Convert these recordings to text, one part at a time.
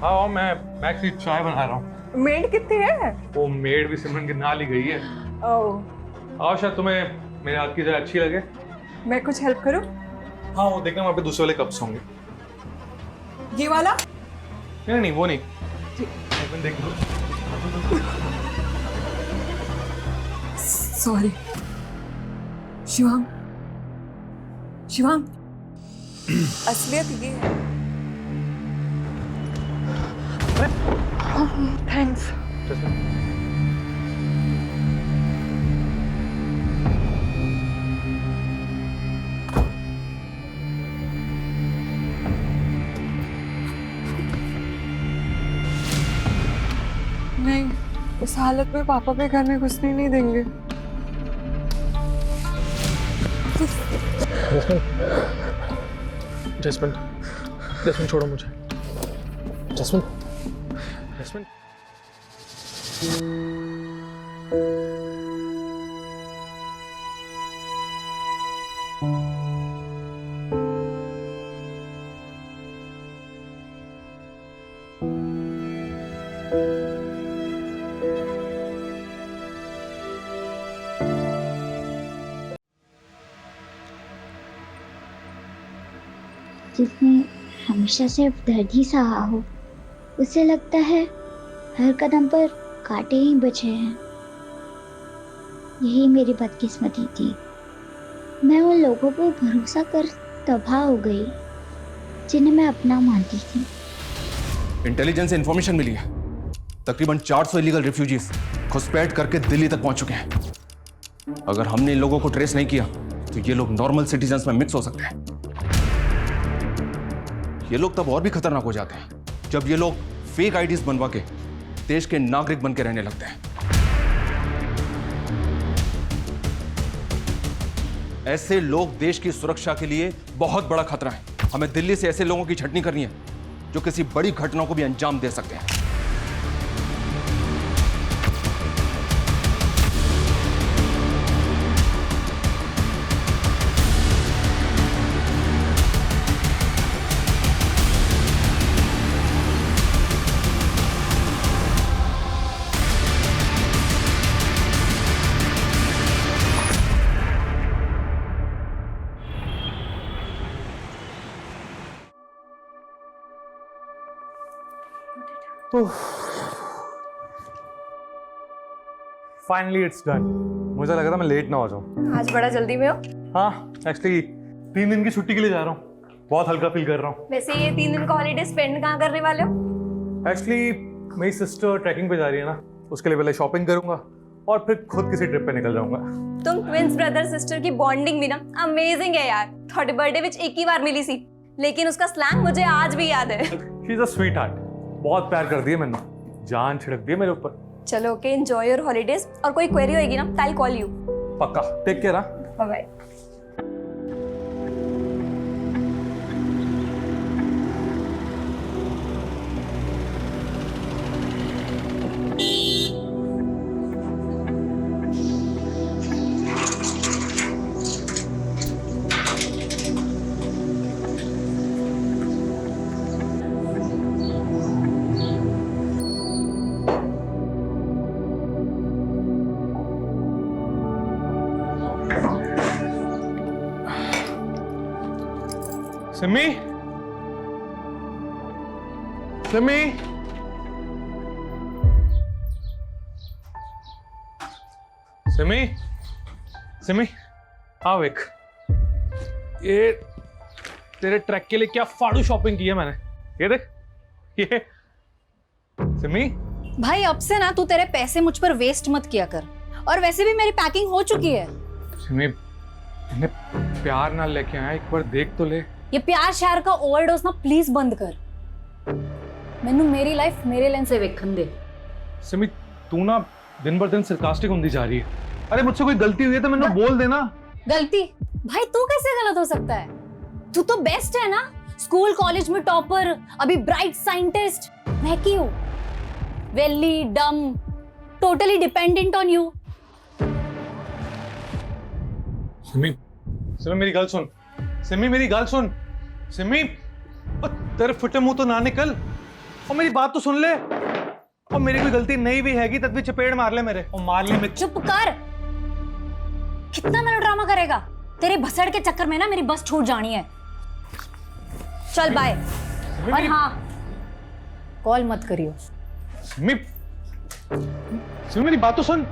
हाँ मैं एक्चुअली चाय बना रहा हूँ। मेड कितनी है? वो मेड भी सिमरन के नाल ही गई है। ओह, आओ, शायद तुम्हें मेरे हाथ की चाय अच्छी लगे। मैं कुछ हेल्प करूं? हाँ, वो देखना वहाँ पे दूसरे वाले कप्स होंगे। ये वाला? नहीं नहीं, वो नहीं। देख लो। सॉरी शिवांग, शिवांग असलियत ये है। थैंक्स। नहीं, इस हालत में पापा के घर में घुसने नहीं देंगे। जैस्मिन, जैस्मिन छोड़ो मुझे। Jasmine, Jasmine. जिसने हमेशा सिर्फ दर्द ही सहा हो, उसे लगता है हर कदम पर कांटे ही बचे हैं। यही मेरी बदकिस्मती थी। मैं उन लोगों पर भरोसा कर तबाह हो गई जिन्हें मैं अपना मानती थी। इंटेलिजेंस से इंफॉर्मेशन मिली है, तकरीबन 400 इलीगल रिफ्यूजीज घुसपैठ करके दिल्ली तक पहुंच चुके हैं। अगर हमने इन लोगों को ट्रेस नहीं किया तो ये लोग नॉर्मल सिटीजन्स में मिक्स हो सकते हैं। ये लोग तब और भी खतरनाक हो जाते हैं जब ये लोग फेक आईडीज बनवा के देश के नागरिक बन के रहने लगते हैं। ऐसे लोग देश की सुरक्षा के लिए बहुत बड़ा खतरा है। हमें दिल्ली से ऐसे लोगों की छटनी करनी है जो किसी बड़ी घटना को भी अंजाम दे सकते हैं। Finally it's done. मुझे लगा था मैं लेट ना हो जाऊँ। आज बड़ा जल्दी में हो। हाँ, एक्चुअली 3 दिन की छुट्टी के लिए जा रहा हूँ। बहुत हल्का फील कर रहा हूँ। वैसे ये 3 दिन का हॉलीडे स्पेंड कहाँ करने वाले हो? एक्चुअली मेरी सिस्टर ट्रैकिंग पे जा रही है ना, उसके लिए पहले शॉपिंग करूंगा और फिर खुद किसी ट्रिप पे निकल जाऊंगा। तुम ट्विंस ब्रदर सिस्टर की बॉन्डिंग भी ना अमेजिंग है यार। थोड़े बर्थडे विच एक ही बार मिली सी, लेकिन उसका स्लैंग मुझे आज भी याद है। She is a sweet heart. बहुत प्यार कर दिया मैंने, जान छिड़क दी मेरे ऊपर। चलो ओके, एंजॉय योर हॉलीडेज। और कोई क्वेरी होगी ना, आई विल कॉल यू। पक्का, take care. Bye bye. Simi, Simi, Simi, Simi, आओ। एक ये तेरे ट्रैक के लिए क्या फाड़ू शॉपिंग की है मैंने। ये देख, ये सिमी। भाई अब से ना तू तेरे पैसे मुझ पर वेस्ट मत किया कर। और वैसे भी मेरी पैकिंग हो चुकी है। सिमी, मैंने प्यार ना लेके आया, एक बार देख तो ले। ये प्यार शहर का ओवरडोज ना प्लीज बंद कर। मैनू मेरी लाइफ मेरे लेंस से वेखन दे। सिमी, तू ना दिन बर दिन सरकास्टिक होती जा रही है। अरे मुझसे कोई गलती हुई है तो मैंने बोल देना। गलती? भाई तू कैसे गलत हो सकता है? तू तो बेस्ट है ना, स्कूल कॉलेज में टॉपर, अभी ब्राइट साइंटिस्ट। मैं क्यों वेली डम, totally dependent on you. Simi, Simi मेरी गल सुन। सिमी मेरी गल सुन। सिमी, तेरे फुटे मुंह तो ना निकल। और मेरी बात तो सुन ले। और मेरी कोई गलती नहीं भी हैगी तब भी चपेट मार ले मेरे, और मार ले मैं। चुप कर। कितना मेलोड्रामा करेगा? तेरे भसड़ के चक्कर में ना मेरी बस छूट जानी है। चल बाय। और हाँ, कॉल मत करियो। सिमी, सिमी मेरी बात तो सुन।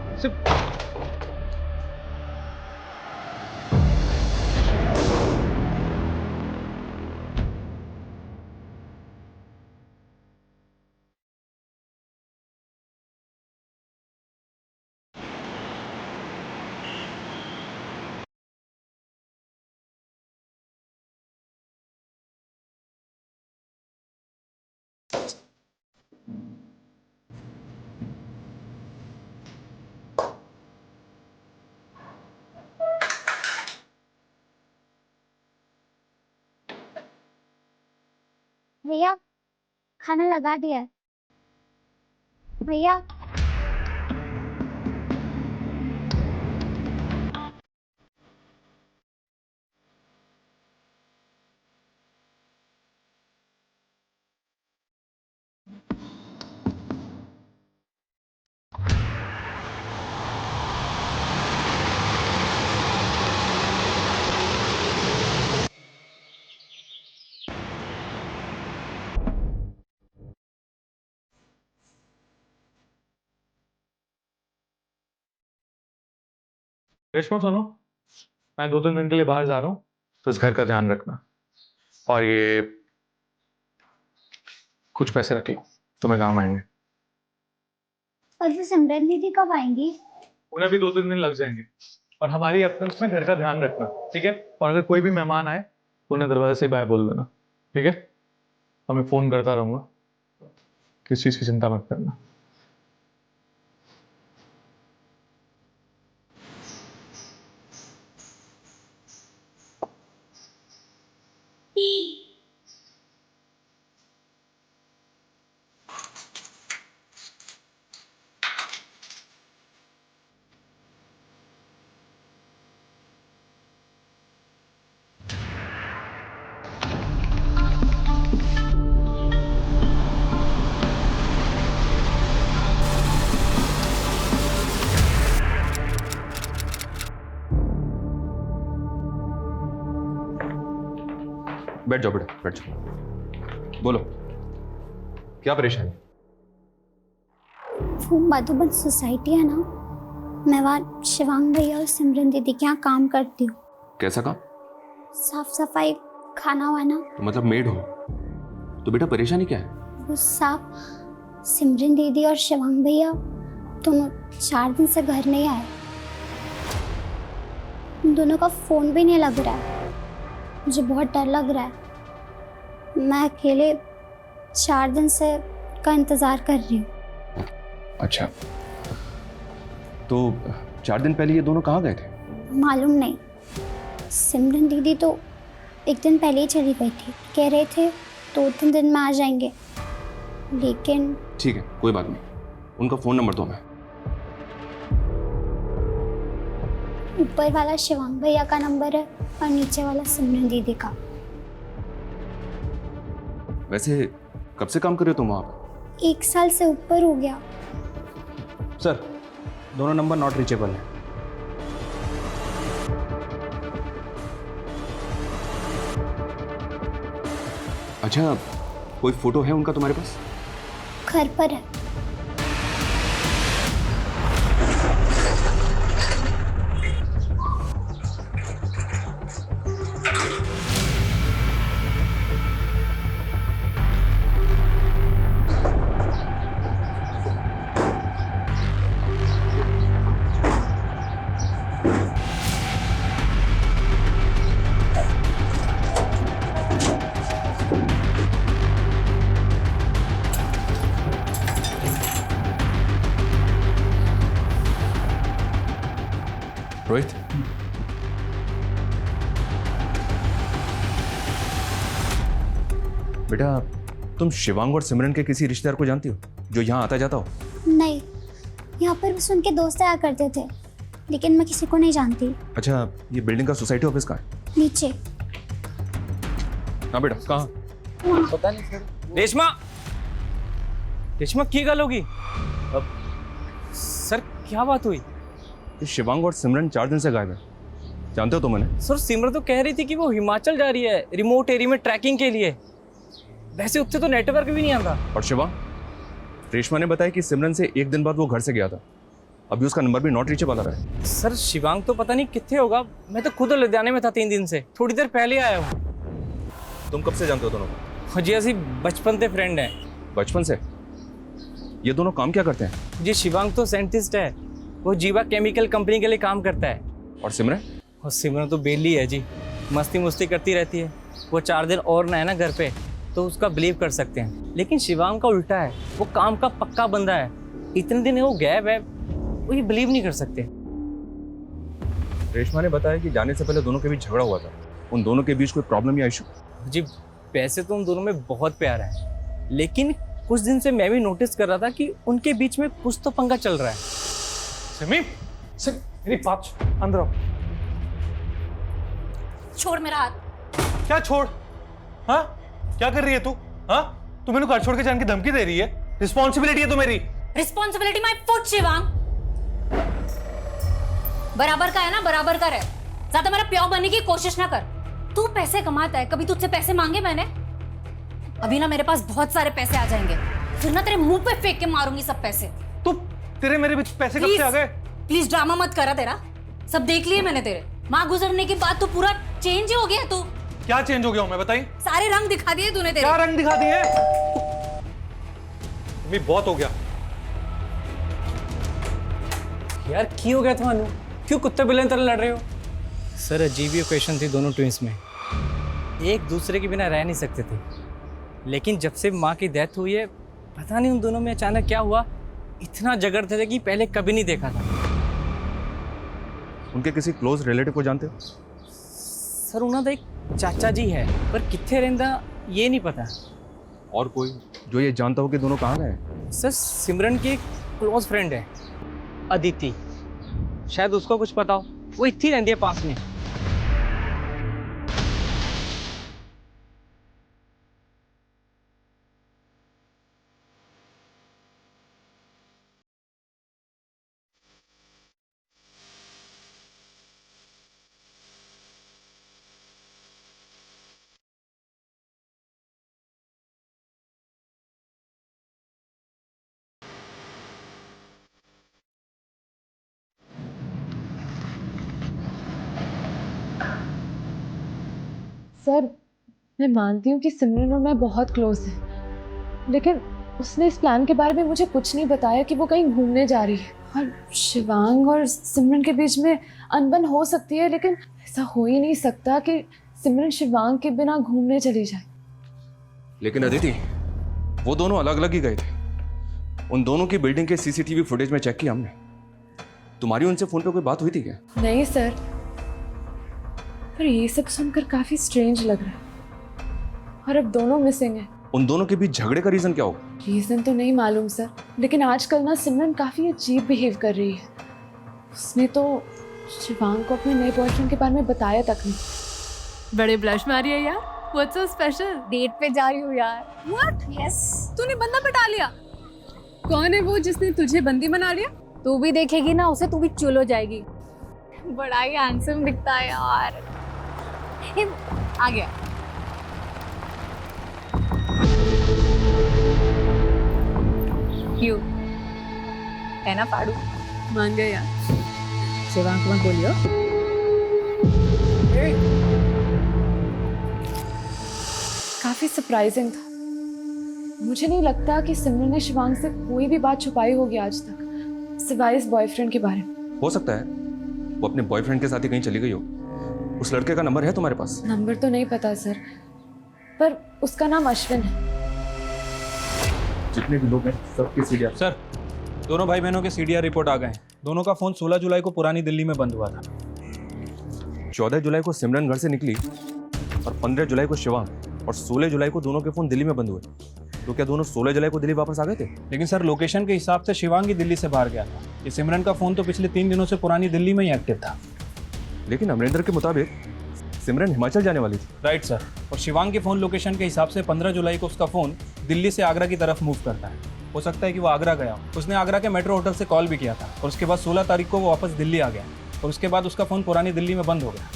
भैया खाना लगा दिया है। भैया रेशमा सुनो, मैं 2-3 दिन के लिए बाहर जा रहा हूँ, तो इस घर का ध्यान रखना। और ये कुछ पैसे रख लो, तुम्हें काम आएंगे। और वो सिमरन दीदी कब आएंगी? उन्हें भी 2-3 दिन लग जाएंगे। और हमारी एब्सेंस में घर का ध्यान रखना, ठीक है? और अगर कोई भी मेहमान आए तो उन्हें दरवाजे से बाय बोल देना, ठीक है? और मैं फोन करता रहूंगा, किस चीज की चिंता मत करना। बैठ जाओ बेटा, बैठ जाओ। बोलो, क्या परेशानी? वो मधुबन सोसाइटी है ना, मैं वहाँ शिवांग भैया और सिमरन दीदी के यहाँ काम करती हूँ। कैसा काम? साफ सफाई, खाना वाना। तो मतलब मेड हो? तो बेटा परेशानी क्या है? वो साफ सिमरन दीदी और शिवांग भैया दोनों 4 दिन से घर नहीं आए। उन दोनों का फोन भी नहीं लग रहा है। मुझे बहुत डर लग रहा है। मैं अकेले 4 दिन से का इंतजार कर रही हूँ। अच्छा, तो 4 दिन पहले ये दोनों कहाँ गए थे? मालूम नहीं। सिमरन दीदी तो एक दिन पहले ही चली गई थी। कह रहे थे 2-3 दिन में आ जाएंगे, लेकिन ठीक है, कोई बात नहीं। उनका फोन नंबर दो। मैं ऊपर वाला शिवांग भैया का नंबर है और नीचे वाला सिमरन दीदी का। वैसे कब से काम कर रहे हो तुम वहाँ पर? 1 साल से ऊपर हो गया। सर, दोनों नंबर नॉट रीचेबल है। अच्छा, कोई फोटो है उनका तुम्हारे पास? घर पर है। रोहित, बेटा तुम शिवांग और सिमरन के किसी रिश्तेदार को जानती हो जो यहाँ आता जाता हो? नहीं, यहाँ पर बस उनके दोस्त आया करते थे, लेकिन मैं किसी को नहीं जानती। अच्छा, ये बिल्डिंग का सोसाइटी ऑफिस कहाँ है? नीचे। हाँ बेटा, कहाँ? पता नहीं सर। रेशमा, रेशमा की गल होगी? सर क्या बात हुई? ये शिवांग और सिमरन 4 दिन से गायब है, जानते हो तुम उन्हें? सर सिमरन तो कह रही थी कि वो हिमाचल जा रही है रिमोट एरिया में ट्रैकिंग के लिए। वैसे उससे तो नेटवर्क भी नहीं आता। और शिवांग, रेशमा ने बताया कि सिमरन से 1 दिन बाद वो घर से गया था, अभी उसका नंबर भी नॉट रीचेबल आ रहा है। सर शिवांग तो पता नहीं कितने होगा, मैं तो खुद लुधियाने में था 3 दिन से, थोड़ी देर पहले आया हूँ। तुम कब से जानते हो दोनों को? जी ऐसी बचपन से फ्रेंड है। बचपन से? ये दोनों काम क्या करते हैं? जी शिवांग तो साइंटिस्ट है, वो जीवा केमिकल कंपनी के लिए काम करता है। और सिमरन? और सिमरन तो बेली है जी, मस्ती मुस्ती करती रहती है। वो 4 दिन और ना है ना घर पे तो उसका बिलीव कर सकते हैं, लेकिन शिवांग का उल्टा है, वो काम का पक्का बंदा है। इतने दिन वो गैप है, वो ये बिलीव नहीं कर सकते। रेशमा ने बताया कि जाने से पहले दोनों के बीच झगड़ा हुआ था, उन दोनों के बीच कोई प्रॉब्लम या इशू? जी वैसे तो उन दोनों में बहुत प्यार है, लेकिन कुछ दिन से मैं भी नोटिस कर रहा था कि उनके बीच में कुछ तो पंगा चल रहा है। सिमी, मेरी बात अंदर आओ। छोड़ मेरा हाथ। क्या छोड़? हाँ, क्या कर रही है तू? हाँ, तू मेरे को घर छोड़ के जाने की धमकी दे रही है? रिस्पॉन्सिबिलिटी है तो मेरी। Responsibility my foot Shivang. बराबर का है ना, बराबर का रहे। ज्यादा मेरा प्यार बनने की कोशिश ना कर। तू पैसे कमाता है, कभी तुझसे पैसे मांगे मैंने? अभी ना मेरे पास बहुत सारे पैसे आ जाएंगे, फिर ना तेरे मुंह पे फेंक के मारूंगी सब पैसे। तू तेरे मेरे बीच पैसे कब से आ गए? प्लीज ड्रामा मत करा, तेरा सब देख लिए मैंने तेरे। माँ गुजरने के बाद तो पूरा चेंज ही हो गया तू। क्या चेंज हो गया हूं मैं, बताई? सारे रंग दिखा दिए तूने तेरे। क्या रंग दिखा दिए? भी बहुत हो गया यार की हो गया तुम्हानू? क्यों कुत्ते बिल्ली तरह लड़ रहे हो? सर अजीब ही ओकेशन थी दोनों ट्विंस में, एक दूसरे के बिना रह नहीं सकते थे। लेकिन जब से माँ की डेथ हुई है, पता नहीं उन दोनों में अचानक क्या हुआ, इतना झगड़ते थे कि पहले कभी नहीं देखा था। उनके किसी क्लोज रिलेटिव को जानते हो? सर उन्होंने एक चाचा जी है, पर कितने रहंदा ये नहीं पता। और कोई जो ये जानता हो कि दोनों कहाँ गए? सर सिमरन की एक क्लोज फ्रेंड है अदिति, शायद उसको कुछ पता हो, वो इतनी रहती है पास में। सर, मैं मानती हूँ कि सिमरन और मैं बहुत क्लोज हैं, लेकिन उसने इस प्लान के बारे में मुझे कुछ नहीं बताया कि वो कहीं घूमने जा रही है। और शिवांग और सिमरन के बीच में अनबन हो सकती है, लेकिन ऐसा हो ही नहीं सकता कि सिमरन शिवांग के बिना घूमने चली जाए। लेकिन अदिति, वो दोनों अलग अलग ही गए थे। उन दोनों की बिल्डिंग के सीसीटीवी फुटेज में चेक किया हमने। तुम्हारी उनसे फोन पे कोई बात हुई थी क्या? नहीं सर, पर ये सब सुनकर काफी स्ट्रेंज लग रहा है। और अब दोनों मिसिंग हैं। उन दोनों के बीच झगड़े का रीजन क्या होगा? रीजन तो नहीं मालूम सर, लेकिन आजकल ना सिमरन काफी अजीब बिहेव कर रही है। उसने तो शिवांग को अपने नए बॉयफ्रेंड के बारे में बताया तक नहीं। बड़े ब्लश मारी है यार। What's so special? डेट पे जा रही हूँ यार। व्हाट? यस। तूने बंदा पटा लिया? कौन है वो जिसने तुझे बंदी बना लिया? तू भी देखेगी ना उसे, तू भी चुल हो जाएगी। बड़ा ही हैंडसम दिखता है यार। आ गया। क्यों है ना पाड़ू? मान गया यार। शिवांग को मत बोलियो। काफी सरप्राइजिंग था। मुझे नहीं लगता कि सिमरन ने शिवांग से कोई भी बात छुपाई होगी आज तक, सिवाय इस बॉयफ्रेंड के बारे में। हो सकता है वो अपने बॉयफ्रेंड के साथ ही कहीं चली गई हो। उस लड़के का नंबर है तुम्हारे पास? नंबर तो नहीं पता सर, पर उसका नाम अश्विन है। जितने भी लोग हैं सबके सीडीआर। सर, दोनों भाई बहनों के सीडीआर रिपोर्ट आ गए। दोनों का फोन 16 जुलाई को पुरानी दिल्ली में बंद हुआ था। 14 जुलाई को सिमरन घर से निकली और 15 जुलाई को शिवांग, और 16 जुलाई को दोनों के फोन दिल्ली में बंद हुए। तो क्या दोनों 16 जुलाई को दिल्ली वापस आ गए थे? लेकिन सर लोकेशन के हिसाब से शिवांग ही दिल्ली से बाहर गया था। ये सिमरन का फोन तो पिछले 3 दिनों से पुरानी दिल्ली में ही एक्टिव था। लेकिन अमरिंदर के मुताबिक सिमरन हिमाचल जाने वाली थी। Right sir. और शिवांग के फोन लोकेशन के हिसाब से 15 जुलाई को उसका फोन दिल्ली से आगरा की तरफ मूव करता है। हो सकता है कि वो आगरा गया हो। उसने आगरा के मेट्रो होटल से कॉल भी किया था और उसके बाद 16 तारीख को वो वापस दिल्ली आ गया और उसके बाद उसका फ़ोन पुरानी दिल्ली में बंद हो गया।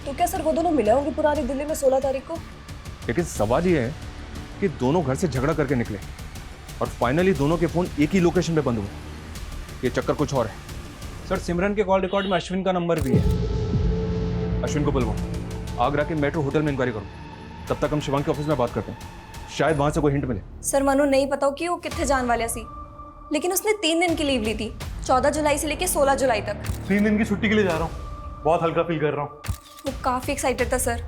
तो क्या सर वो दोनों मिले होंगे पुरानी दिल्ली में 16 तारीख को? लेकिन सवाल ये है कि दोनों घर से झगड़ा करके निकले और फाइनली दोनों के फ़ोन एक ही लोकेशन पे बंद हुए। ये चक्कर कुछ और है। सर सिमरन के कॉल रिकॉर्ड में अश्विन का नंबर भी है। अश्विन को बुलवाओ, आगरा के मेट्रो होटल में इंक्वायरी करो। तब तक हम शिवांग के ऑफिस में बात करते हैं, शायद वहां से कोई हिंट मिले। सर मनु नहीं पता कि वो कितने जान वाले सी, लेकिन उसने 3 दिन की लीव ली थी, 14 जुलाई से लेके 16 जुलाई तक। 3 दिन की छुट्टी के लिए जा रहा हूँ, बहुत हल्का फील कर रहा हूँ। वो काफ़ी एक्साइटेड था सर।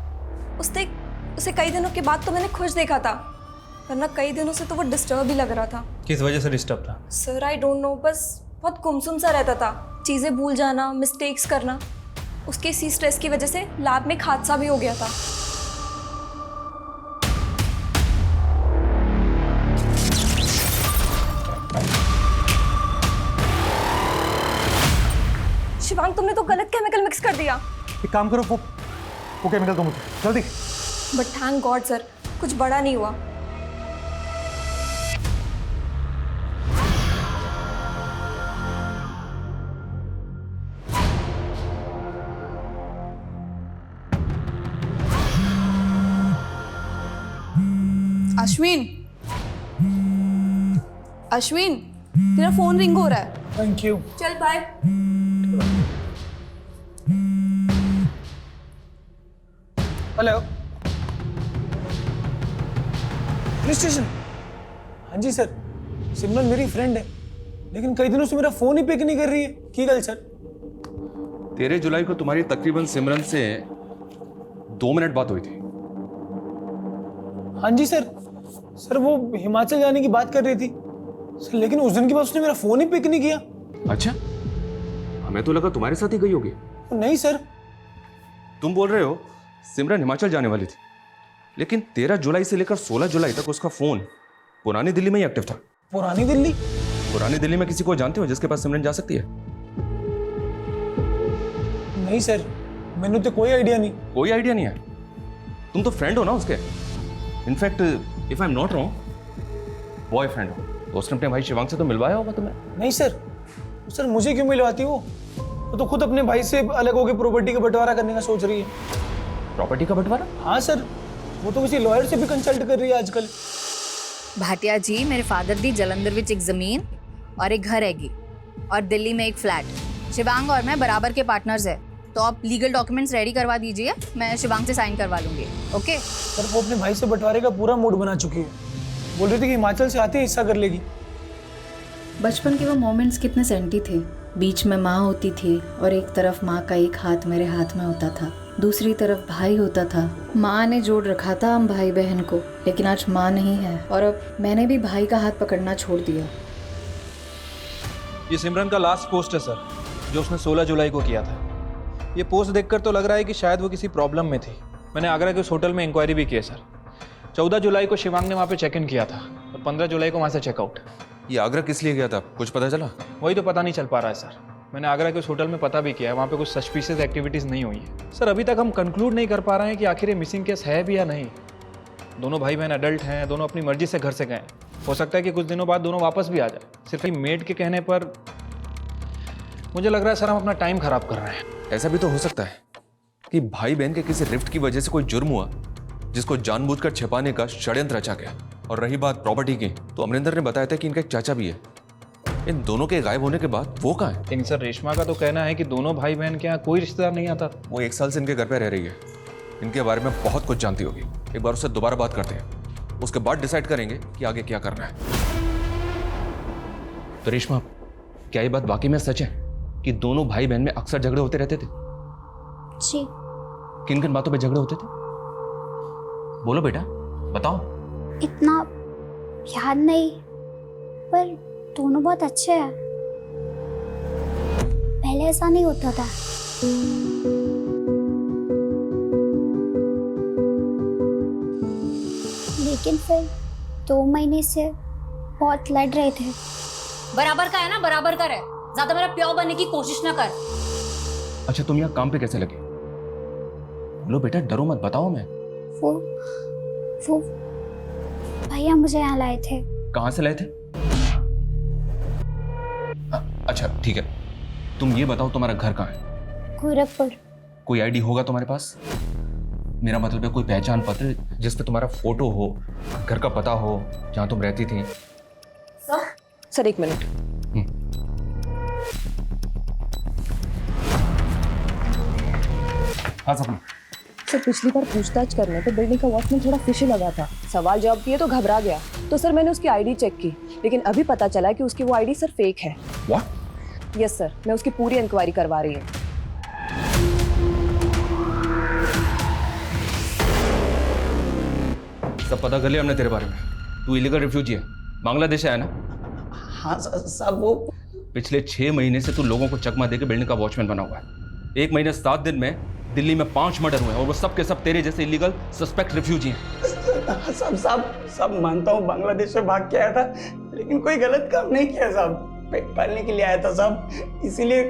उसे कई दिनों के बाद तो मैंने खुश देखा था, वरना कई दिनों से तो वो डिस्टर्ब ही लग रहा था। किस वजह से डिस्टर्ब था? सर आई डोंट नो, बस बहुत गुमसुम सा रहता था, चीज़ें भूल जाना, मिस्टेक्स करना। उसके इसी स्ट्रेस की वजह से लैब में एक हादसा भी हो गया था। शिवांग तुमने तो गलत केमिकल मिक्स कर दिया। एक काम करो, वो केमिकल दो मुझे जल्दी। बट थैंक गॉड सर, कुछ बड़ा नहीं हुआ। अश्विन, तेरा फोन रिंग हो रहा है। Thank you. चल बाय। Hello, police station. हाँ जी सर, सिमरन मेरी फ्रेंड है, लेकिन कई दिनों से मेरा फोन ही पिक नहीं कर रही है। की गल सर? 13 जुलाई को तुम्हारी तकरीबन सिमरन से 2 मिनट बात हुई थी। हाँ जी सर। सर वो हिमाचल जाने की बात कर रही थी सर, लेकिन उस दिन के बाद उसने मेरा फोन ही पिक नहीं किया। अच्छा, हमें तो लगा तुम्हारे साथ ही गई होगी। नहीं सर। तुम बोल रहे हो सिमरन हिमाचल जाने वाली थी, लेकिन 13 जुलाई से लेकर 16 जुलाई तक उसका फोन पुरानी दिल्ली में ही एक्टिव था। पुरानी दिल्ली? पुरानी दिल्ली में किसी को जानते हो जिसके पास सिमरन जा सकती है? नहीं सर, मैंने तो कोई आइडिया नहीं। कोई आइडिया नहीं है? तुम तो फ्रेंड हो ना उसके। In fact if I am not wrong, boyfriend हो। तो उसने अपने भाई शिवांग से तो मिलवाया होगा तुम्हें। नहीं सर। सर मुझे क्यों मिलवाती वो तो खुद अपने भाई से अलग होकर प्रॉपर्टी का बंटवारा करने का सोच रही है। प्रॉपर्टी का बंटवारा? हाँ सर, वो तो किसी लॉयर से भी कंसल्ट कर रही है आजकल। भाटिया जी, मेरे फादर दी जलंधर विच एक जमीन और एक घर हैगी और दिल्ली में एक फ्लैट। शिवांग और मैं बराबर के पार्टनर्स है, तो आप लीगल डॉक्यूमेंट्स रेडी करवा दीजिए, मैं शिवांग से साइन करवा लूंगी। ओके सर, वो अपने भाई से बंटवारे का पूरा मूड बना चुकी है। बोल रही थी कि हिमाचल से आते ही हिस्सा कर लेगी। बचपन के वो मोमेंट्स कितने सेंटी थे। बीच में माँ होती थी और एक तरफ माँ का एक हाथ मेरे हाथ में होता था, दूसरी तरफ भाई होता था। माँ ने जोड़ रखा था हम भाई बहन को, लेकिन आज माँ नहीं है और अब मैंने भी भाई का हाथ पकड़ना छोड़ दिया। ये सिमरन का लास्ट पोस्ट है सर, जो उसने 16 जुलाई को किया था। ये पोस्ट देखकर तो लग रहा है कि शायद वो किसी प्रॉब्लम में थी। मैंने आगरा के उस होटल में इंक्वायरी भी की है सर। 14 जुलाई को शिवांग ने वहाँ पे चेक इन किया था और 15 जुलाई को वहाँ से चेकआउट। ये आगरा किस लिए गया था, कुछ पता चला? वही तो पता नहीं चल पा रहा है सर। मैंने आगरा के उस होटल में पता भी किया है, वहाँ पे कुछ सस्पिशियस एक्टिविटीज़ नहीं हुई है सर। अभी तक हम कंक्लूड नहीं कर पा रहे हैं कि आखिर ये मिसिंग केस है भी या नहीं। दोनों भाई बहन अडल्ट हैं, दोनों अपनी मर्जी से घर से गए। हो सकता है कि कुछ दिनों बाद दोनों वापस भी आ जाए। सिर्फ मेड के कहने पर मुझे लग रहा है सर हम अपना टाइम खराब कर रहे हैं। ऐसा भी तो हो सकता है कि भाई बहन के किसी रिफ्ट की वजह से कोई जुर्म हुआ जिसको जानबूझकर छिपाने का षड्यंत्र रचा गया। और रही बात प्रॉपर्टी की, तो अमरिंदर ने बताया था कि इनका एक चाचा भी है। इन दोनों के गायब होने के बाद वो कहाँ है? लेकिन सर रेशमा का तो कहना है कि दोनों भाई बहन के यहाँ कोई रिश्तेदार नहीं आता। वो 1 साल से इनके घर पे रह रही है, इनके बारे में बहुत कुछ जानती होगी। एक बार उससे दोबारा बात करते हैं, उसके बाद डिसाइड करेंगे कि आगे क्या करना है। तो रेशमा, क्या ये बात वाकई में सच है कि दोनों भाई बहन में अक्सर झगड़े होते रहते थे? जी। किन किन बातों पे झगड़े होते थे? बोलो बेटा, बताओ। इतना याद नहीं, पर दोनों बहुत अच्छे हैं। पहले ऐसा नहीं होता था। लेकिन फिर 2 महीने से बहुत लड़ रहे थे। बराबर का है ना, बराबर का है, ज्यादा मेरा प्यार बनने की कोशिश ना कर। अच्छा, तुम यहाँ काम पे कैसे लगे? बोलो बेटा, डरो मत, बताओ। मैं वो भैया मुझे यहाँ लाए थे। कहाँ से लाए थे? अच्छा ठीक है, तुम ये बताओ तुम्हारा घर कहाँ है? गोरखपुर। कोई आईडी होगा तुम्हारे पास? मेरा मतलब है कोई पहचान पत्र जिस पे तुम्हारा फोटो हो, घर का पता हो, जहां तुम रहती थी। Sir 1 minute. हाँ सपना। सर पिछली बार पूछताछ करने पे बिल्डिंग का वॉचमैन थोड़ा फिशी लगा था, सवाल जवाब किए तो घबरा गया, तो सर मैंने उसकी आईडी चेक की, लेकिन अभी पता चला कि उसकी वो आईडी सर फेक है। व्हाट? यस सर, मैं उसकी पूरी इंक्वायरी करवा रही हूँ। सब पता कर लिया हमने तेरे बारे में। तू इलीगल रिफ्यूजी है, बांग्लादेश से आया ना? हाँ साहब, वो पिछले 6 महीने से तू लोगों को चकमा देके बिल्डिंग का वॉचमैन बना हुआ है। 1 महीने 7 दिन में दिल्ली में 5 मर्डर हुए हैं और वो सब के सब तेरे जैसे इलीगल सस्पेक्ट रिफ्यूजी हैं। सब मानता हूँ बांग्लादेश से भाग के आया था, लेकिन कोई गलत काम नहीं किया साहब। पेट पालने के लिए आया था साहब, इसीलिए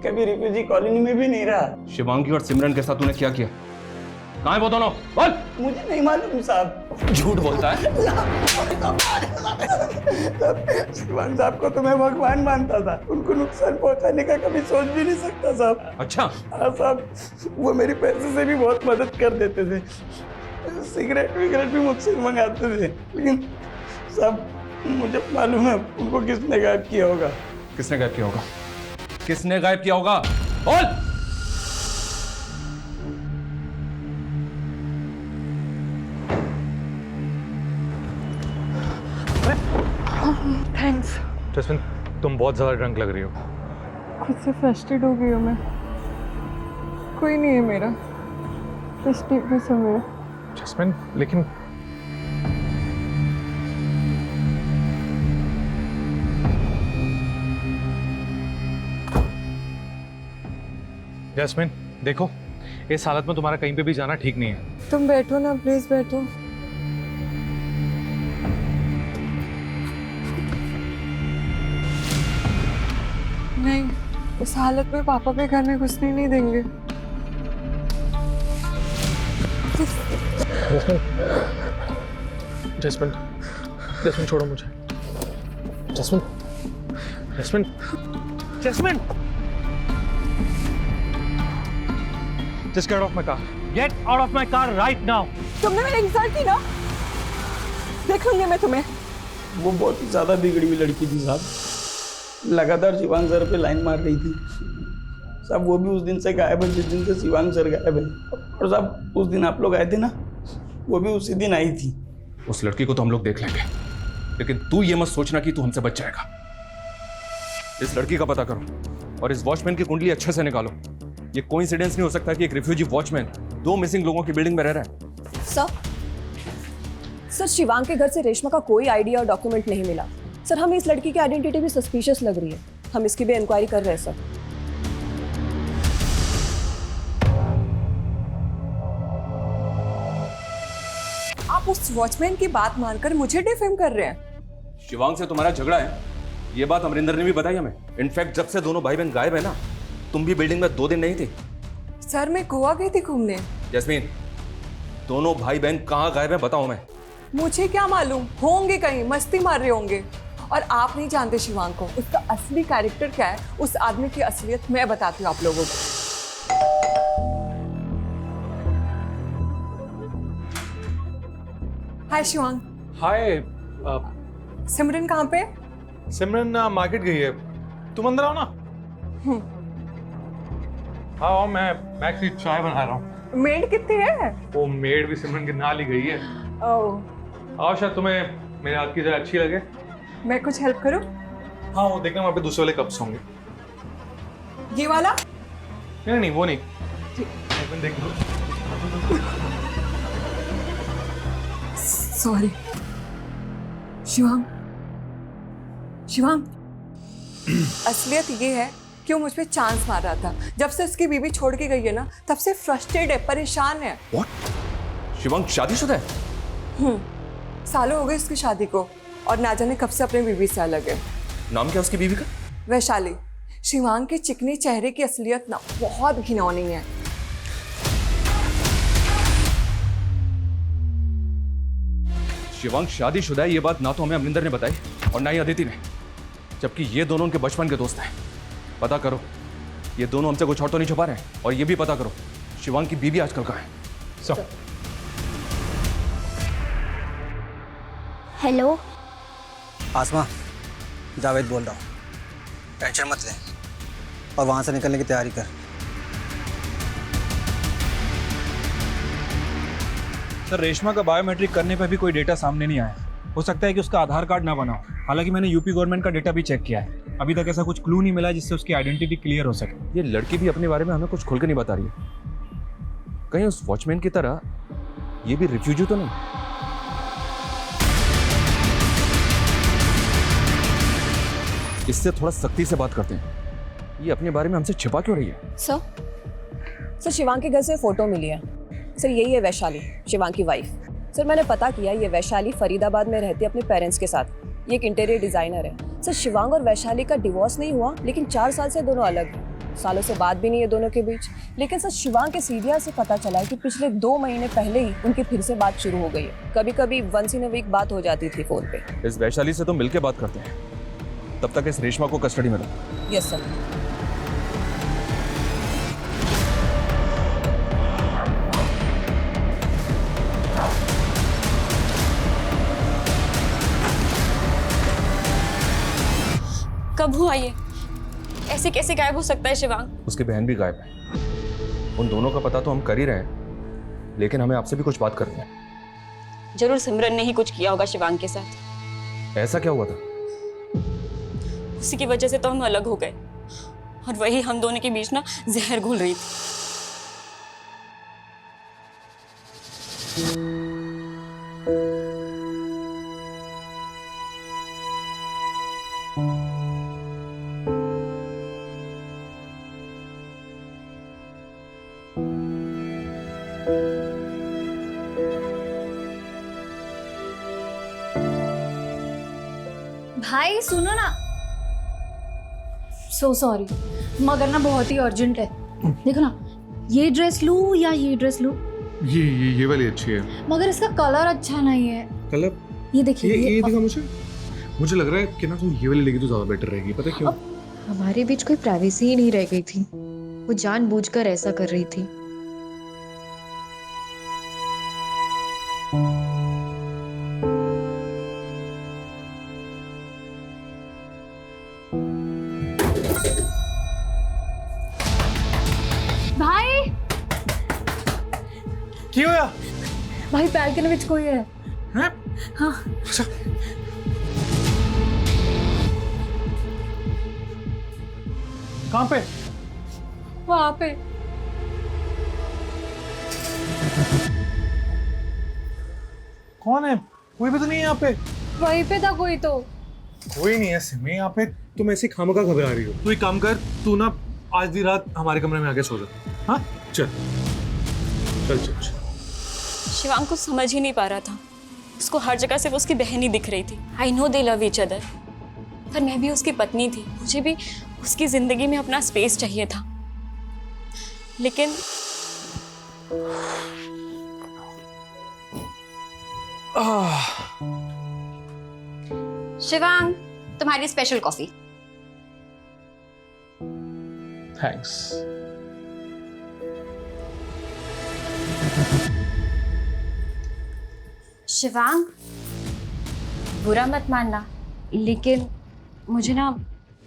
कभी रिफ्यूजी कॉलोनी में भी नहीं रहा। शिवांगी और सिमरन के साथ तूने क्या किया? कहाँ है वो दोनों? बोल। मुझे नहीं मालूम साहब। झूठ बोलता है। शिवांग साहब को तो मैं भगवान मानता था, उनको नुकसान पहुंचाने का कभी सोच भी नहीं सकता साहब। अच्छा? हाँ साहब, वो मेरी पैसे से भी बहुत मदद कर देते थे, सिगरेट विगरेट भी मुझसे मंगाते थे, लेकिन साहब मुझे मालूम है उनको किसने गायब किया होगा। किसने गायब किया होगा? किसने गायब किया होगा? बोल। थैंक्स। जैस्मिन, तुम बहुत ज्यादा ड्रंक लग रही हो। खुद से फ्रस्ट्रेट हो गई हूँ मैं। कोई नहीं है मेरा, बस है मेरा। जैस्मिन, लेकिन जैस्मिन देखो, इस हालत में तुम्हारा कहीं पे भी जाना ठीक नहीं है। तुम बैठो ना, प्लीज बैठो। नहीं, इस हालत में पापा के घर में घुसने नहीं देंगे। जैस्मिन, जैस्मिन छोड़ो मुझे। Jasmine, Jasmine, Jasmine, Just get off my car. Get out of my car right now. तुमने मेरी इंसल्ट की ना, देख लूंगी मैं तुम्हें। वो बहुत ही ज्यादा बिगड़ी हुई लड़की थी साहब, लगातार शिवांग सर पे लाइन मार रही थी साहब। वो भी उस दिन से गायब है जिस दिन से शिवांग सर गायब है। और साहब उस दिन आप लोग आए थे ना, वो भी उसी दिन आई थी। उस लड़की को तो हम लोग देख लेंगे, लेकिन तू ये मत सोचना कि तू हमसे बच जाएगा। इस लड़की का पता करो और इस वॉचमैन की कुंडली अच्छे से निकालो। ये कोइंसिडेंस नहीं हो सकता कि एक रिफ्यूजी वॉचमैन 2 मिसिंग लोगों की बिल्डिंग में रह रहा है। सर शिवांग के घर से रेशमा का कोई आईडी और डॉक्यूमेंट नहीं मिला। सर हमें इस लड़की की आइडेंटिटी भी सस्पिशियस लग रही है, हम इसकी भी इंक्वायरी कर रहे हैं सर। आप उस वॉचमैन की बात मानकर मुझे डिफेम कर रहे हैं। शिवांग से तुम्हारा झगड़ा है, ये बात अमरिंदर ने भी बताई हमें। इनफैक्ट जब से दोनों भाई बहन गायब है ना, तुम भी बिल्डिंग में 2 दिन नहीं थे। सर मैं गोवा गई थी घूमने। जैस्मीन, दोनों भाई बहन कहाँ गायब है बताओ। मैं मुझे क्या मालूम, होंगे कहीं मस्ती मार रहे होंगे। और आप नहीं जानते शिवांग को, उसका असली कैरेक्टर क्या है, उस आदमी की असलियत मैं बताती हूँ आप लोगों को। हाय शिवांग। हाय। सिमरन कहाँ पे? सिमरन मार्केट गई है, तुम अंदर आओ ना। हाँ आओ, मैं एक्चुअली चाय बना रहा हूँ। मेड कितनी है? वो मेड भी सिमरन के नाल ही गई है। ओह। आओ, शायद तुम्हें मेरे हाथ की जरा अच्छी लगे। मैं कुछ हेल्प करूँ? हाँ वो देखना, वहाँ पे दूसरे वाले कप्स होंगे। ये वाला? नहीं नहीं वो नहीं, देख लो। सॉरी शिवांग। शिवांग, असलियत ये है कि वो मुझ पे चांस मार रहा था। जब से उसकी बीवी छोड़ के गई है ना, तब से फ्रस्ट्रेटेड है, परेशान है। What? शिवांग शादीशुदा है? सालों हो गए उसकी शादी को, और ना जाने कब से अपने बीवी से अलग है। नाम क्या उसकी बीवी का? वैशाली। शिवांग के चिकने चेहरे की असलियत ना बहुत घिनौनी है। शिवांग शादीशुदा है, ये बात ना तो हमें अमरिंदर ने बताई और ना ही अदिति ने। जबकि ये दोनों उनके बचपन के दोस्त हैं। पता करो ये दोनों हमसे कुछ और तो नहीं छुपा रहे हैं। और ये भी पता करो शिवांग की बीवी आजकल कहाँ है। Sir hello. आसमा, जावेद बोल रहा हूँ। टेंशन मत ले और वहाँ से निकलने की तैयारी कर। सर रेशमा का बायोमेट्रिक करने पर भी कोई डेटा सामने नहीं आया। हो सकता है कि उसका आधार कार्ड ना बना हो। हालांकि मैंने यूपी गवर्नमेंट का डेटा भी चेक किया है, अभी तक ऐसा कुछ क्लू नहीं मिला जिससे उसकी आइडेंटिटी क्लियर हो सके। ये लड़की भी अपने बारे में हमें कुछ खुल के नहीं बता रही है। कहीं उस वॉचमैन की तरह ये भी रिफ्यूजी तो नहीं? इससे थोड़ा सख्ती से बात करते हैं। ये अपने बारे में हमसे छिपा क्यों रही है? सर शिवांग के घर से फोटो मिली है। सर यही है वैशाली, शिवांग की वाइफ। सर मैंने पता किया, ये वैशाली फरीदाबाद में रहती है अपने पेरेंट्स के साथ। ये एक इंटीरियर डिजाइनर है। सर शिवांग और वैशाली का डिवोर्स नहीं हुआ, लेकिन 4 साल से दोनों अलग हैं। सालों से बात भी नहीं है दोनों के बीच। लेकिन सर शिवांग के सीरिया से पता चला है कि पिछले 2 महीने पहले ही उनकी फिर से बात शुरू हो गई है। कभी कभी वंस इन अ वीक बात हो जाती थी फोन पे। इस वैशाली से तो मिलके बात करते हैं। तब तक इस रेशमा को कस्टडी में लो। Yes sir. कब हुआ ये? ऐसे कैसे गायब हो सकता है शिवांग? उसकी बहन भी गायब है। उन दोनों का पता तो हम कर ही रहे हैं, लेकिन हमें आपसे भी कुछ बात करनी है। जरूर सिमरन ने ही कुछ किया होगा शिवांग के साथ। ऐसा क्या हुआ था? उसी की वजह से तो हम अलग हो गए, और वही हम दोनों के बीच ना जहर घुल रही थी। भाई सुनो ना, सो सॉरी मगर ना बहुत ही अर्जेंट है। देखो ना, ये ड्रेस लूं या ये ड्रेस लूं? ये वाली अच्छी है, मगर इसका कलर अच्छा नहीं है। कलर ये देखिए, ये दिखा मुझे लग रहा है कि ना तुम ये वाली लेगी तो ज्यादा बेटर रहेगी। पता क्यों? हमारे बीच कोई प्राइवेसी ही नहीं रह गई थी। वो जानबूझकर ऐसा कर रही थी। भाई की होया? भाई पैर के विच कोई है। हैं? हाँ। अच्छा कहाँ पे? वहाँ पे। कौन है? कोई भी तो नहीं है यहाँ पे। वहीं पे था कोई तो। कोई नहीं है सिमी यहाँ पे। तुम ऐसे खामखा घबरा रही हो। तू एक काम कर, तू ना आज दी रात हमारे कमरे में आके सो जा। हाँ चल चल चल चल। शिवांग कुछ समझ ही नहीं पा रहा था। उसको हर जगह से वो उसकी बहन ही दिख रही थी। I know they love each other, पर मैं भी उसकी पत्नी थी। मुझे भी उसकी जिंदगी में अपना स्पेस चाहिए था। लेकिन शिवांग, तुम्हारी स्पेशल कॉफी। थैंक्स। शिवांग, बुरा मत मानना, लेकिन मुझे ना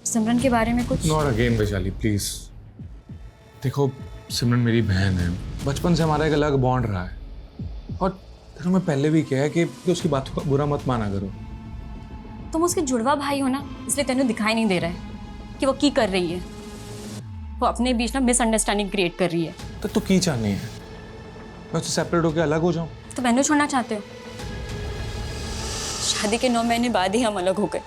सिमरन के बारे में कुछ। Not again Vaishali please. देखो सिमरन मेरी बहन है, बचपन से हमारा एक अलग बॉन्ड रहा है। और देखो मैं पहले भी कहा है कि उसकी बातों का बुरा मत माना करो। तुम उसके जुड़वा भाई हो ना, इसलिए तेनू दिखाई नहीं दे रहा है कि वो की कर रही है। वो अपने बीच ना मिसअंडरस्टैंडिंग क्रिएट कर रही है। तो की चाहनी है? मैं उससे सेपरेट होकर अलग हो जाऊं? तो मैंने छोड़ना चाहते हो? शादी के 9 महीने बाद ही हम अलग हो गए।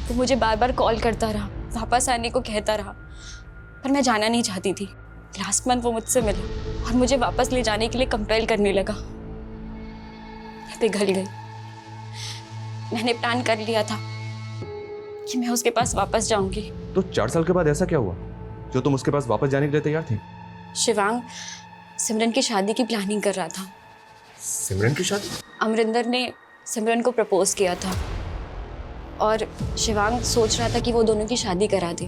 वो मुझे बार बार कॉल करता रहा, वापस आने को कहता रहा, पर मैं जाना नहीं चाहती थी। लास्ट मंथ वो मुझसे मिला और मुझे वापस ले जाने के लिए कंपेल करने लगा। मैं पिघल गई। मैंने प्लान कर लिया था कि मैं उसके पास वापस जाऊंगी। तो 4 साल के बाद ऐसा क्या हुआ जो तुम उसके पास वापस जाने के लिए तैयार थी? शिवांग सिमरन की शादी की प्लानिंग कर रहा था। सिमरन की शादी? अमरिंदर ने सिमरन को प्रपोज किया था, और शिवांग सोच रहा था कि वो दोनों की शादी करा दे।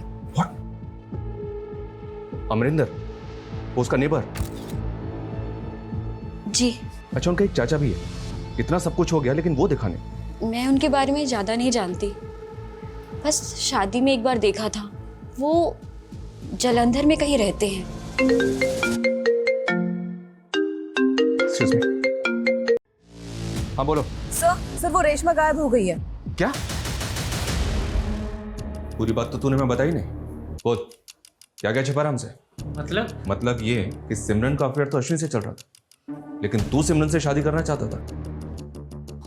अमरिंदर, वो उसका नेबर? जी। अच्छा, उनका एक चाचा भी है। इतना सब कुछ हो गया लेकिन वो दिखा नहीं। मैं उनके बारे में ज़्यादा नहीं जानती, बस शादी में एक बार देखा था। वो जलंधर में कहीं रहते हैं। Excuse me. हाँ बोलो। सर वो रेशमा गायब हो गई है। क्या? पूरी बात तो तूने मैं बताई नहीं। बोल, क्या क्या छिपा रहा हमसे? मतलब ये कि सिमरन का अफेयर तो अश्विन से चल रहा था, लेकिन तू सिमरन से शादी करना चाहता था।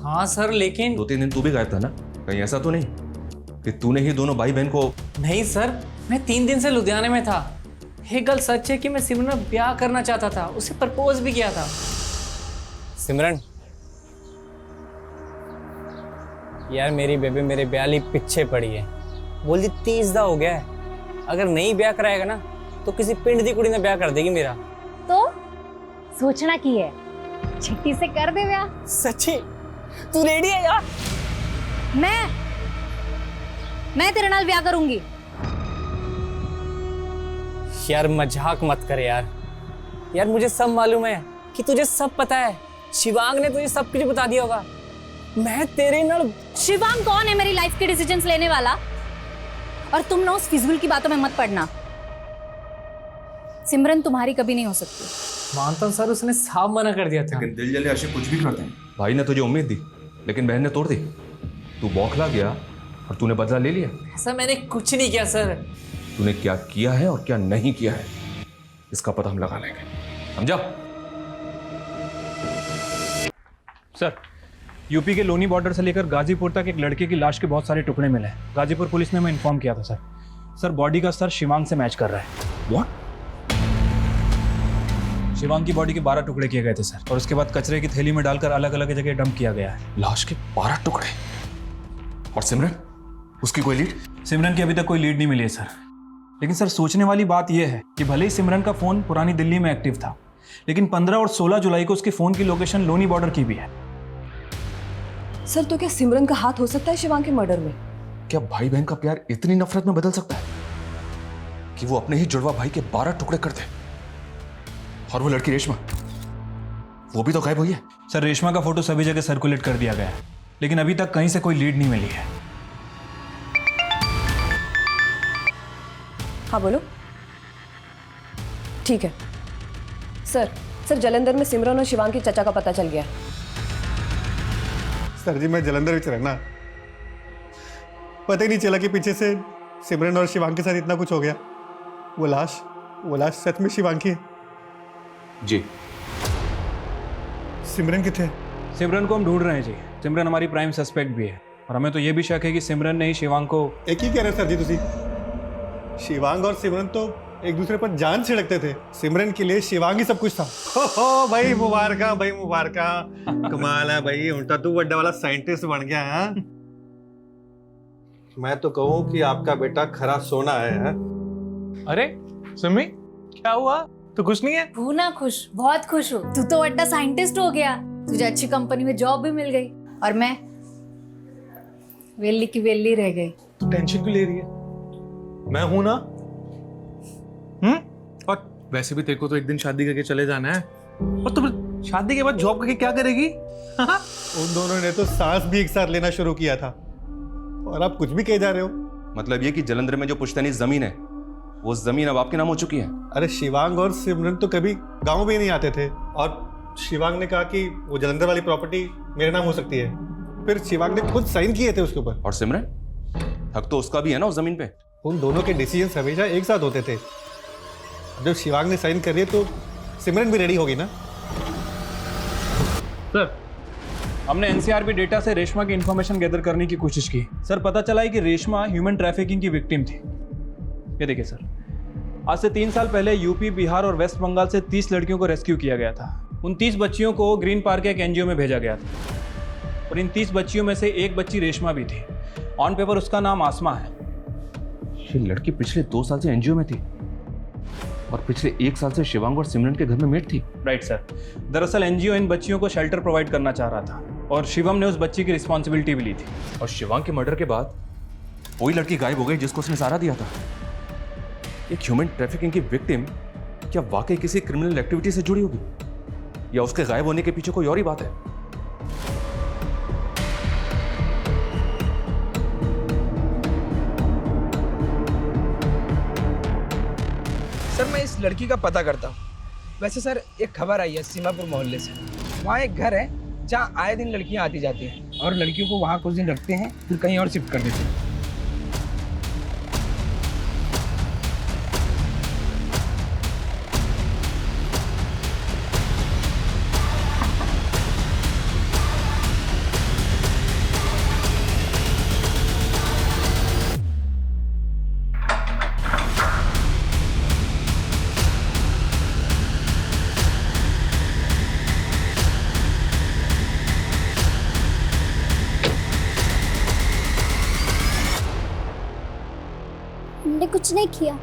हाँ सर, लेकिन 2-3 दिन तू भी गायब था ना? कहीं ऐसा तो नहीं कि तूने ही दोनों भाई बहन को? नहीं सर, मैं 3 दिन से लुधियाने में था। एक गल सच है कि मैं सिमरन से ब्याह करना चाहता था, उसे प्रपोज भी किया था। सिमरन यार, मेरी बेबी मेरे ब्याह लिए पीछे पड़ी है। बोलती 30 दा हो गया है, अगर नहीं ब्याह कराएगा ना तो किसी पिंड दी कुड़ी ने ब्याह कर देगी मेरा। तो सोचना की है, छिट्टी से कर दे ब्याह। सच्ची? तू रेडी है यार? मैं तेरे नाल ब्याह करूंगी। यार मजाक मत कर यार। यार मुझे सब मालूम है कि तुझे सब पता है। शिवांग ने तुझे सब कुछ बता दिया होगा। मैं तेरे नाल। शिवांग कौन है मेरी लाइफ के डिसीजंस लेने वाला? और तुम ना उस फिजूल की बातों में मत पड़ना। सिमरन तुम्हारी कभी नहीं हो सकती। मानता हूं सर, उसने साफ मना कर दिया था। लेकिन दिल जले आशिक कुछ भी करते हैं। भाई ने तुझे उम्मीद दी लेकिन बहन ने तोड़ दी। तू बौखला गया और तूने बदला ले लिया। ऐसा मैंने कुछ नहीं किया सर। तूने क्या किया है और क्या नहीं किया है, इसका पता हम लगा लेंगे, समझा? सर, यूपी के लोनी बॉर्डर से लेकर गाजीपुर तक एक लड़के की लाश के बहुत सारे टुकड़े मिले हैं। गाजीपुर पुलिस ने मैं इन्फॉर्म किया था सर। सर बॉडी का स्तर शिवांग से मैच कर रहा है। व्हाट? शिवांग की बॉडी के 12 टुकड़े किए गए थे सर, और उसके बाद कचरे की थैली में डालकर अलग अलग जगह डंप किया गया है। लाश के 12 टुकड़े? और सिमरन, उसकी कोई लीड? सिमरन की अभी तक कोई लीड नहीं मिली है सर। लेकिन सर सोचने वाली बात यह है कि भले ही सिमरन का फोन पुरानी दिल्ली में एक्टिव था, लेकिन 15 और 16 जुलाई को उसके फोन की लोकेशन लोनी बॉर्डर की भी है। सर तो क्या सिमरन का हाथ हो सकता है शिवांग के मर्डर में? क्या भाई बहन का प्यार इतनी नफरत में बदल सकता है कि वो अपने ही जुड़वा भाई के 12 टुकड़े कर दे? और वो लड़की रेशमा, वो भी तो गायब हुई है। सर रेशमा का फोटो सभी जगह सर्कुलेट कर दिया गया है, लेकिन अभी तक कहीं से कोई लीड नहीं मिली है। हाँ बोलो। ठीक है सर जलंधर में सिमरन और शिवांग के चचा का पता चल गया। सर जी मैं जलंधर में रहना, पता ही नहीं चला कि पीछे से सिमरन और शिवांग के साथ इतना कुछ हो गया। वो लाश सच में शिवांग की है? जी। सिमरन किथे? सिमरन को हम ढूंढ रहे हैं जी। सिमरन हमारी प्राइम सस्पेक्ट भी है, और हमें तो ये भी शक है कि सिमरन ने ही शिवांग को। एक ही कह रहे सर जी तुसी। शिवांग और सिमरन तो एक दूसरे पर जान छिड़कते थे। सिमरन के लिए शिवांग ही सब कुछ था। हो भाई मुबारका, भाई मुबारका। कमाल है भाई, उल्टा तू बड़ा वाला साइंटिस्ट बन गया है। मैं तो कहूँ कि आपका बेटा खरा सोना है। अरे सिमी, क्या हुआ? तो खुश नहीं है? तू ना खुश, बहुत खुश हो। तू तो बड़ा साइंटिस्ट हो गया, तुझे अच्छी कंपनी में जॉब भी मिल गई, और मैं वेली की वेली रह गई। तो टेंशन क्यों ले रही है? मैं हूं ना। और वैसे भी तेरे को तो एक दिन शादी करके चले जाना है, और तुम शादी के बाद जॉब करके क्या करेगी? उन दोनों ने तो सांस भी एक साथ लेना शुरू किया था, और आप कुछ भी कहे जा रहे हो। मतलब ये कि जलंधर में जो पुश्तैनी जमीन है, वो जमीन अब आपके नाम हो चुकी है। अरे शिवांग और सिमरन तो कभी गांव भी नहीं आते थे, और शिवांग ने कहा कि वो जलंधर वाली प्रॉपर्टी मेरे नाम हो सकती है। फिर शिवांग ने खुद साइन किए थे उसके ऊपर। और सिमरन, हक तो उसका भी है ना उस जमीन पे। उन दोनों के डिसीजन हमेशा एक साथ होते थे। जब शिवांग ने साइन कर दिए तो सिमरन भी रेडी होगी ना। सर हमने एनसीआरबी डेटा से रेशमा की इंफॉर्मेशन गैदर करने की कोशिश की। सर पता चला है कि रेशमा ह्यूमन ट्रैफिकिंग की विक्टिम थी। ये देखिए सर, आज से 3 साल पहले यूपी, बिहार और वेस्ट बंगाल से 30 लड़कियों को रेस्क्यू किया गया था। उन 30 बच्चियों को ग्रीन पार्क के एक एनजीओ में भेजा गया था, और इन 30 बच्चियों में से एक बच्ची रेशमा भी थी। ऑन पेपर उसका नाम आसमा है। ये लड़की पिछले 2 साल से एनजीओ में थी, और पिछले 1 साल से शिवांग और सिमरन के घर में मेट थी। Right sir. दरअसल एनजीओ इन बच्चियों को शेल्टर प्रोवाइड करना चाह रहा था, और शिवम ने उस बच्ची की रिस्पॉन्सिबिलिटी भी ली थी। और शिवांग के मर्डर के बाद वही लड़की गायब हो गई जिसको उसने सहारा दिया था। एक ह्यूमन ट्रैफिकिंग की विक्टिम क्या वाकई किसी क्रिमिनल एक्टिविटी से जुड़ी होगी, या उसके गायब होने के पीछे कोई और ही बात है? सर मैं इस लड़की का पता करता हूँ। वैसे सर एक खबर आई है सीमापुर मोहल्ले से। वहाँ एक घर है जहाँ आए दिन लड़कियाँ आती जाती हैं और लड़कियों को वहाँ कुछ दिन रखते हैं फिर कहीं और शिफ्ट कर देते हैं। हमने कुछ नहीं किया।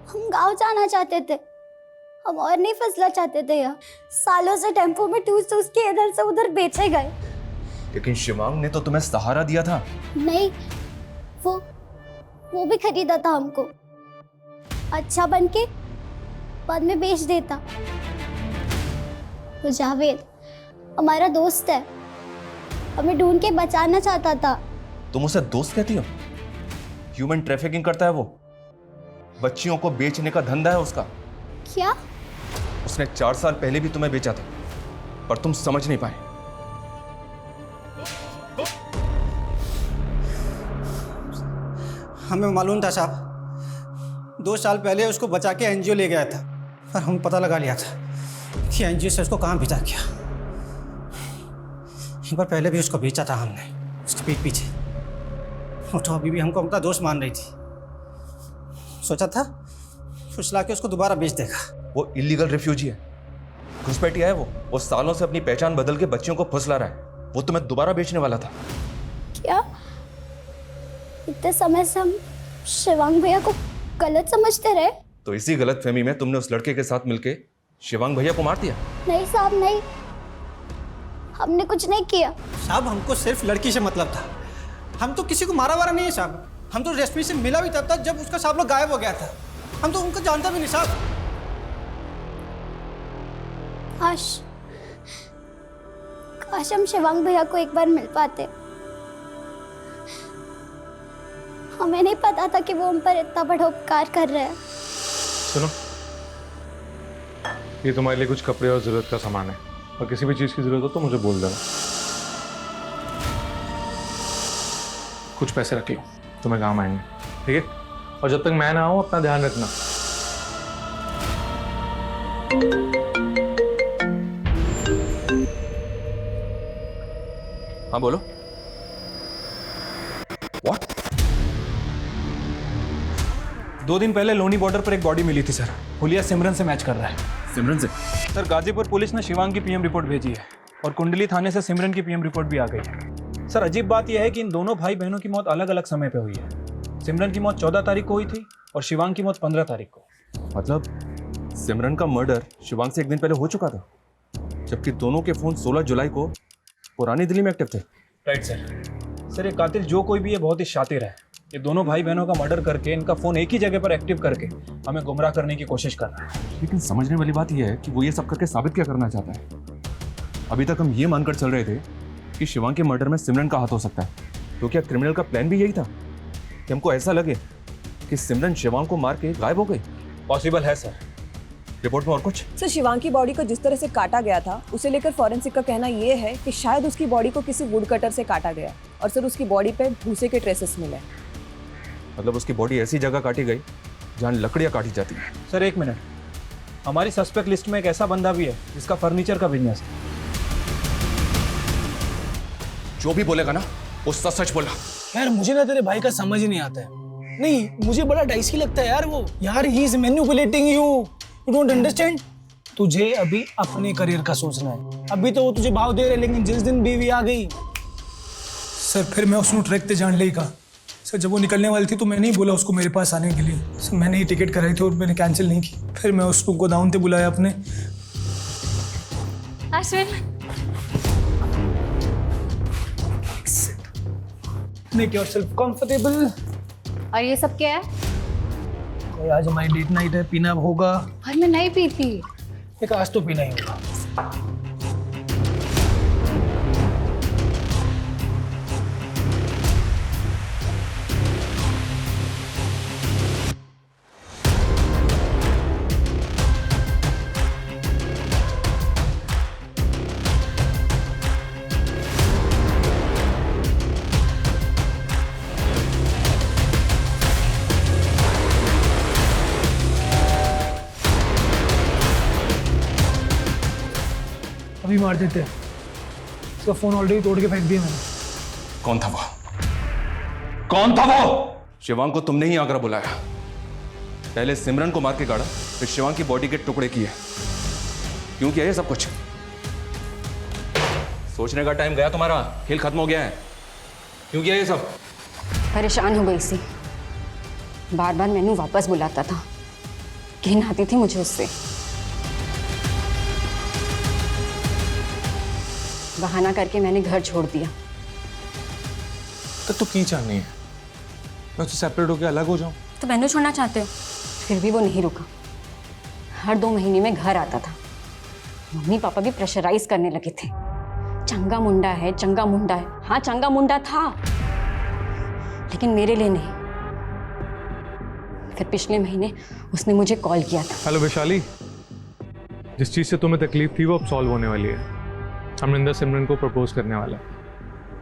हम गांव जाना चाहते थे, हम और नहीं फंसना चाहते थे यहाँ। सालों से टेम्पो में टूस टूस के इधर से उधर बेचे गए। लेकिन शिवांग ने तो तुम्हें सहारा दिया था। नहीं, वो भी खरीदा था हमको, अच्छा बन के बाद में बेच देता। वो जावेद हमारा दोस्त है, हमें ढूंढ के बचाना चाहता था। तुम उसे दोस्त कहती हो? ह्यूमन ट्रैफिकिंग करता है वो, बच्चियों को बेचने का धंधा है उसका। क्या? उसने 4 साल पहले भी तुम्हें बेचा था, पर तुम समझ नहीं पाए। हमें मालूम था साहब, 2 साल पहले उसको बचा के एनजीओ ले गया था, पर हम पता लगा लिया था कि एनजीओ से उसको कहाँ भेजा गया। एक बार पहले भी उसको बेचा था हमने, उसके पीठ पीछे। वो तो अभी भी हमको अपना दोस्त मान रही थी। सोचा था फुसला के उसको दोबारा बेच देगा। वो इलीगल रिफ्यूजी है, घुसपैठिया है वो सालों से अपनी पहचान बदल के बच्चियों को फुसला रहा है। वो तुम्हें दोबारा बेचने वाला था। क्या? इतने समय से हम शिवांग भैया को गलत समझते रहे। तो इसी गलतफहमी में तुमने उस लड़के के साथ मिलके शिवांग भैया को मार दिया। नहीं साहब, नहीं, हमने कुछ नहीं किया। साहब हमको सिर्फ लड़की से मतलब था, हम तो किसी को मारा वारा नहीं है साहब। हम तो रेशमी से मिला भी तब तक जब उसका साहब लोग गायब हो गया था। हम तो उनको जानता भी नहीं साहब। काश हम शिवांग भैया को एक बार मिल पाते। हमें नहीं पता था कि वो हम पर इतना बड़ा उपकार कर रहे हैं। सुनो, ये तुम्हारे लिए कुछ कपड़े और जरूरत का सामान है, और किसी भी चीज की जरूरत हो तो मुझे बोल देना। कुछ पैसे रख लो, तुम्हें काम आएंगे, ठीक है? और जब तक मैं ना आऊं अपना ध्यान रखना। हाँ बोलो। What? 2 दिन पहले लोनी बॉर्डर पर एक बॉडी मिली थी सर। हुलिया सिमरन से मैच कर रहा है। सिमरन से? सर गाजीपुर पुलिस ने शिवांग की पीएम रिपोर्ट भेजी है और कुंडली थाने से सिमरन की पीएम रिपोर्ट भी आ गई है। सर अजीब बात यह है कि इन दोनों भाई बहनों की मौत अलग अलग समय पे हुई है। सिमरन की मौत 14 तारीख को हुई थी और शिवांग की मौत 15 तारीख को। मतलब सिमरन का मर्डर शिवांग से 1 दिन पहले हो चुका था, जबकि दोनों के फोन 16 जुलाई को पुरानी दिल्ली में एक्टिव थे। Right sir. सर ये कातिल जो कोई भी है बहुत ही शातिर है। ये दोनों भाई बहनों का मर्डर करके इनका फोन एक ही जगह पर एक्टिव करके हमें गुमराह करने की कोशिश कर रहा है। लेकिन समझने वाली बात यह है कि वो ये सब करके साबित क्या करना चाहता है। अभी तक हम ये मानकर चल रहे थे कि शिवांग के मर्डर में सिमरन का हाथ हो सकता है, तो क्या क्रिमिनल का प्लान भी यही था कि हमको ऐसा लगे कि सिमरन शिवांग को मार के गायब हो गई? पॉसिबल है सर। रिपोर्ट में और कुछ? सर शिवांग की बॉडी को जिस तरह से काटा गया था उसे लेकर फॉरेंसिक का कहना यह है कि शायद उसकी बॉडी को किसी वुड कटर से काटा गया और सर उसकी बॉडी पे भूसे के ट्रेसेस मिले। मतलब उसकी बॉडी ऐसी जगह काटी गई जहाँ लकड़ियाँ काटी जाती हैं। सर 1 मिनट, हमारी सस्पेक्ट लिस्ट में एक ऐसा बंदा भी है जिसका फर्नीचर का बिजनेस है। जो भी बोलेगा ना वो सच बोला। यार मुझे ना तेरे भाई का समझ ही नहीं आता है। नहीं, मुझे बड़ा डाइसी लगता है यार वो। यार he is manipulating you, you don't understand. तुझे अभी अपने करियर का सोचना है। अभी तो वो तुझे भाव दे रहे, लेकिन जिस दिन बीवी आ गई। सर फिर मैं उसको ट्रैक पे जान लेगा। सर जब वो निकलने वाली थी तो मैंने ही बोला उसको मेरे पास आने के लिए। सर मैंने ही टिकट कराई थी और मैंने कैंसिल नहीं की। फिर मैं उसको गोदाउन पे बुलाया अपने। Ashwin make yourself comfortable. और ये सब क्या है? कोई आज हमारी डेट नाइट है, पीना होगा। और मैं नहीं पीती। एक आज तो पीना ही होगा। अभी मार देते हैं। इसका फोन ऑलरेडी तोड़ के फेंक दिया मैंने। कौन था वो? कौन था वो? शिवांग को तुमने ही आगरा बुलाया, पहले सिमरन को मार के गाड़ा, फिर शिवांग की बॉडी के टुकड़े किए। क्यों किया ये सब कुछ? सोचने का टाइम गया तुम्हारा, खेल खत्म हो गया है। क्यों किया ये सब? परेशान हो गई सी, बार बार मैनू वापस बुलाता था, घिन आती थी मुझे उससे। बहाना करके मैंने घर छोड़ दिया। तो की चाहनी है? मैं तो सेपरेट होकर अलग हो जाऊं? तो मैनू छोड़ना चाहते हो? फिर भी वो नहीं रुका, हर 2 महीने में घर आता था। मम्मी पापा भी प्रेशराइज करने लगे थे, चंगा मुंडा है, चंगा मुंडा है। हाँ चंगा मुंडा था, लेकिन मेरे लिए नहीं। फिर पिछले महीने उसने मुझे कॉल किया था। हेलो वैशाली, जिस चीज से तुम्हें तकलीफ थी वो अब सॉल्व होने वाली है। अमरिंदर सिमरन को प्रपोज करने वाला है,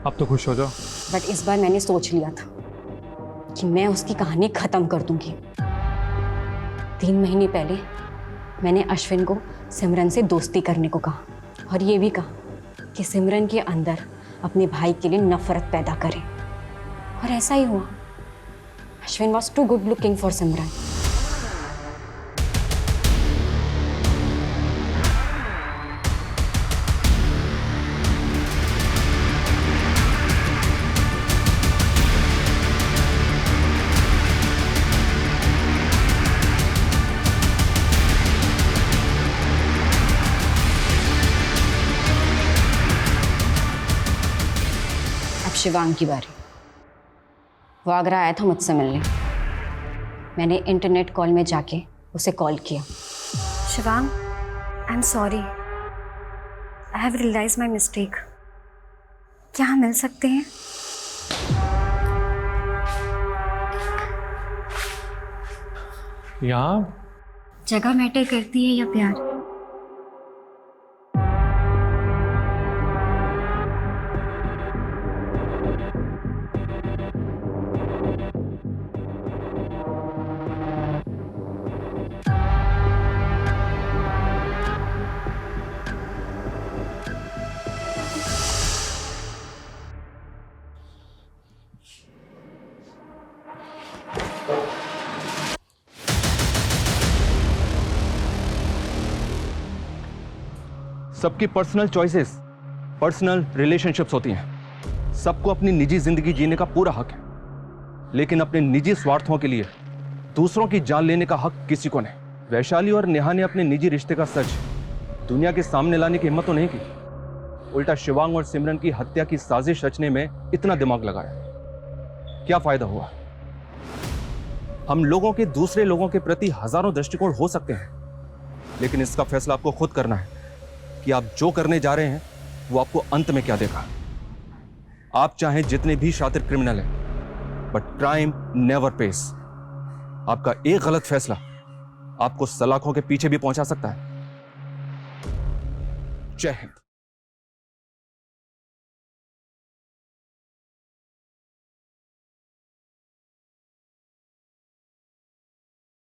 अब तो खुश हो जाओ। बट इस बार मैंने सोच लिया था कि मैं उसकी कहानी खत्म कर दूंगी। 3 महीने पहले मैंने अश्विन को सिमरन से दोस्ती करने को कहा, और ये भी कहा कि सिमरन के अंदर अपने भाई के लिए नफरत पैदा करे, और ऐसा ही हुआ। Ashwin was too good looking for Simran. Shivang की बारी। वो आगरा आया था मुझसे मिलने। मैंने इंटरनेट कॉल में जाके उसे कॉल किया। Shivang, I am sorry, I have realise my mistake. क्या हम मिल सकते हैं? यहाँ जगह मैटर करती है या प्यार? सबकी पर्सनल चॉइसेस, पर्सनल रिलेशनशिप्स होती हैं। सबको अपनी निजी जिंदगी जीने का पूरा हक है, लेकिन अपने निजी स्वार्थों के लिए दूसरों की जान लेने का हक किसी को नहीं। वैशाली और नेहा ने अपने निजी रिश्ते का सच दुनिया के सामने लाने की हिम्मत तो नहीं की, उल्टा शिवांग और सिमरन की हत्या की साजिश रचने में इतना दिमाग लगाया। क्या फायदा हुआ? हम लोगों के दूसरे लोगों के प्रति हजारों दृष्टिकोण हो सकते हैं, लेकिन इसका फैसला आपको खुद करना है कि आप जो करने जा रहे हैं वो आपको अंत में क्या देगा। आप चाहे जितने भी शातिर क्रिमिनल हैं, बट क्राइम नेवर पेस। आपका एक गलत फैसला आपको सलाखों के पीछे भी पहुंचा सकता है। जय हिंद।